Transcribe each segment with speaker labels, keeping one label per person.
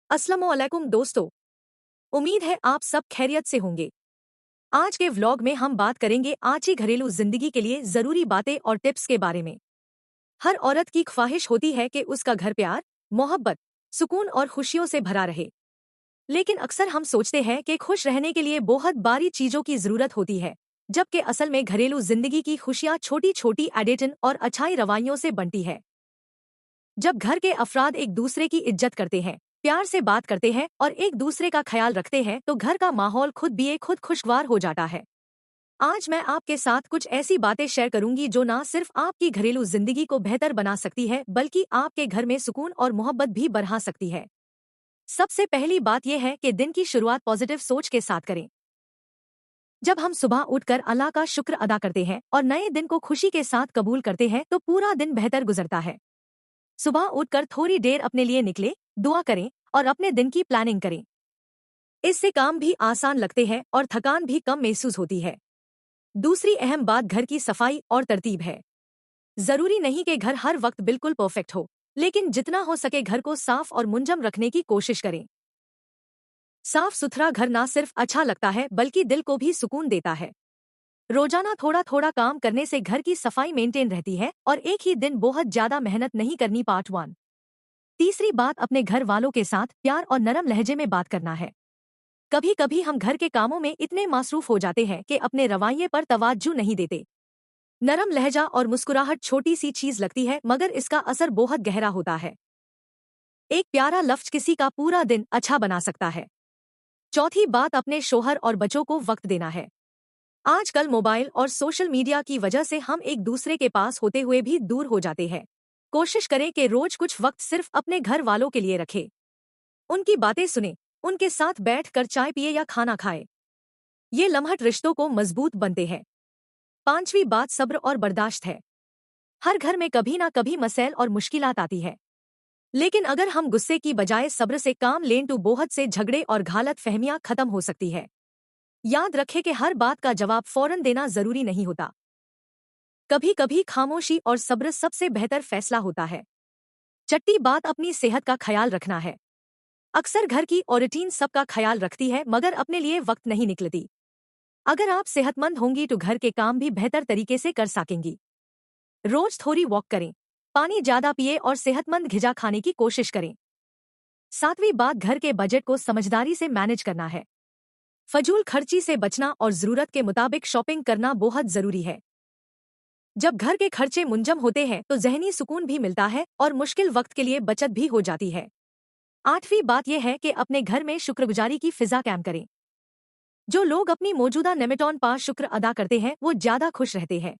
Speaker 1: अस्सलामुअलैकुम दोस्तों। उम्मीद है आप सब खैरियत से होंगे। आज के व्लॉग में हम बात करेंगे आची घरेलू जिंदगी के लिए जरूरी बातें और टिप्स के बारे में। हर औरत की ख्वाहिश होती है कि उसका घर प्यार, मोहब्बत, सुकून और खुशियों से भरा रहे। लेकिन अक्सर हम सोचते हैं कि खुश रहने के लिए बहुत बारी चीजों की जरूरत होती है, जबकि असल में घरेलू जिंदगी की खुशियां छोटी छोटी एडिटन और अच्छाई रवैयों से बनती है। जब घर के अफराद एक दूसरे की इज्जत करते हैं, प्यार से बात करते हैं और एक दूसरे का ख्याल रखते हैं तो घर का माहौल खुद खुशगवार हो जाता है। आज मैं आपके साथ कुछ ऐसी बातें शेयर करूंगी जो ना सिर्फ आपकी घरेलू जिंदगी को बेहतर बना सकती है बल्कि आपके घर में सुकून और मोहब्बत भी बढ़ा सकती है। सबसे पहली बात यह है कि दिन की शुरुआत पॉजिटिव सोच के साथ करें। जब हम सुबह उठकर अल्लाह का शुक्र अदा करते हैं और नए दिन को खुशी के साथ कबूल करते हैं तो पूरा दिन बेहतर गुजरता है। सुबह उठकर थोड़ी देर अपने लिए निकले, दुआ करें और अपने दिन की प्लानिंग करें। इससे काम भी आसान लगते हैं और थकान भी कम महसूस होती है। दूसरी अहम बात घर की सफाई और तरतीब है। जरूरी नहीं कि घर हर वक्त बिल्कुल परफेक्ट हो, लेकिन जितना हो सके घर को साफ और मुंजम रखने की कोशिश करें। साफ सुथरा घर ना सिर्फ अच्छा लगता है बल्कि दिल को भी सुकून देता है। रोजाना थोड़ा थोड़ा काम करने से घर की सफाई मेंटेन रहती है और एक ही दिन बहुत ज्यादा मेहनत नहीं करनी। पार्ट 1। तीसरी बात, अपने घर वालों के साथ प्यार और नरम लहजे में बात करना है। कभी कभी हम घर के कामों में इतने मासरूफ हो जाते हैं कि अपने रवैये पर तवज्जो नहीं देते। नरम लहजा और मुस्कुराहट छोटी सी चीज लगती है मगर इसका असर बहुत गहरा होता है। एक प्यारा लफ्ज किसी का पूरा दिन अच्छा बना सकता है। चौथी बात, अपने शोहर और बच्चों को वक्त देना है। आजकल मोबाइल और सोशल मीडिया की वजह से हम एक दूसरे के पास होते हुए भी दूर हो जाते हैं। कोशिश करें कि रोज कुछ वक्त सिर्फ अपने घर वालों के लिए रखें। उनकी बातें सुने, उनके साथ बैठ कर चाय पिए या खाना खाए। ये लम्हट रिश्तों को मजबूत बनते हैं। पांचवी बात, सब्र और बर्दाश्त है। हर घर में कभी ना कभी मसैल और मुश्किलात आती है, लेकिन अगर हम गुस्से की बजाय सब्र से काम लें तो बहुत से झगड़े और गलत फहमियां खत्म हो सकती है। याद रखें कि हर बात का जवाब फौरन देना जरूरी नहीं होता। कभी कभी खामोशी और सब्र सबसे बेहतर फैसला होता है। छठी बात, अपनी सेहत का ख्याल रखना है। अक्सर घर की औरतें सबका ख्याल रखती है मगर अपने लिए वक्त नहीं निकलती। अगर आप सेहतमंद होंगी तो घर के काम भी बेहतर तरीके से कर सकेंगी। रोज थोड़ी वॉक करें, पानी ज्यादा पिए और सेहतमंद ग़िज़ा खाने की कोशिश करें। सातवीं बात, घर के बजट को समझदारी से मैनेज करना है। फजूल खर्ची से बचना और जरूरत के मुताबिक शॉपिंग करना बहुत जरूरी है। जब घर के खर्चे मुंजम होते हैं तो ज़हनी सुकून भी मिलता है और मुश्किल वक्त के लिए बचत भी हो जाती है। आठवीं बात यह है कि अपने घर में शुक्रगुजारी की फिजा कायम करें। जो लोग अपनी मौजूदा नेमेटोन पर शुक्र अदा करते हैं वो ज्यादा खुश रहते हैं।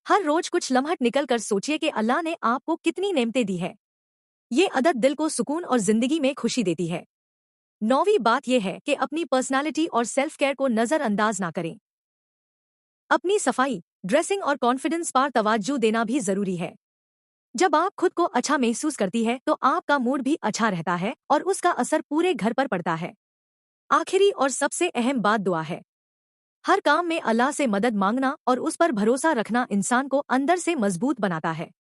Speaker 1: हर रोज कुछ लम्हट निकल कर सोचिए कि अल्लाह ने आपको कितनी नेमतें दी है। ये आदत दिल को सुकून और जिंदगी में खुशी देती है। नौवीं बात यह है कि अपनी पर्सनालिटी और सेल्फ केयर को नजरअंदाज ना करें। अपनी सफाई, ड्रेसिंग और कॉन्फिडेंस पर तवज्जो देना भी जरूरी है। जब आप खुद को अच्छा महसूस करती है तो आपका मूड भी अच्छा रहता है और उसका असर पूरे घर पर पड़ता है। आखिरी और सबसे अहम बात, दुआ है। हर काम में अल्लाह से मदद मांगना और उस पर भरोसा रखना इंसान को अंदर से मजबूत बनाता है।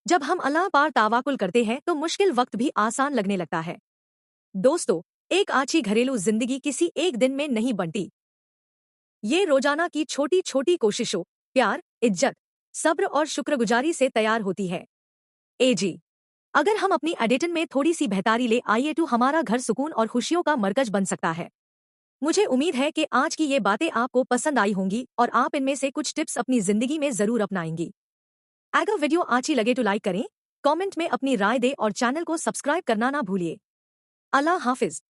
Speaker 1: जब हम अल्लाह पर तवक्कुल करते हैं तो मुश्किल वक्त भी आसान लगने लगता है। दोस्तों, एक अच्छी घरेलू जिंदगी किसी एक दिन में नहीं बनती। ये रोजाना की छोटी छोटी कोशिशों, प्यार, इज्जत, सब्र और शुक्रगुजारी से तैयार होती है। एजी, अगर हम अपनी एडिटन में थोड़ी सी बेहतरी ले आइए तो हमारा घर सुकून और खुशियों का मरकज बन सकता है। मुझे उम्मीद है कि आज की ये बातें आपको पसंद आई होंगी और आप इनमें से कुछ टिप्स अपनी जिंदगी में जरूर अपनाएंगी। अगर वीडियो अच्छी लगे तो लाइक करें, कमेंट में अपनी राय दें और चैनल को सब्सक्राइब करना ना भूलिए। अल्लाह हाफिज।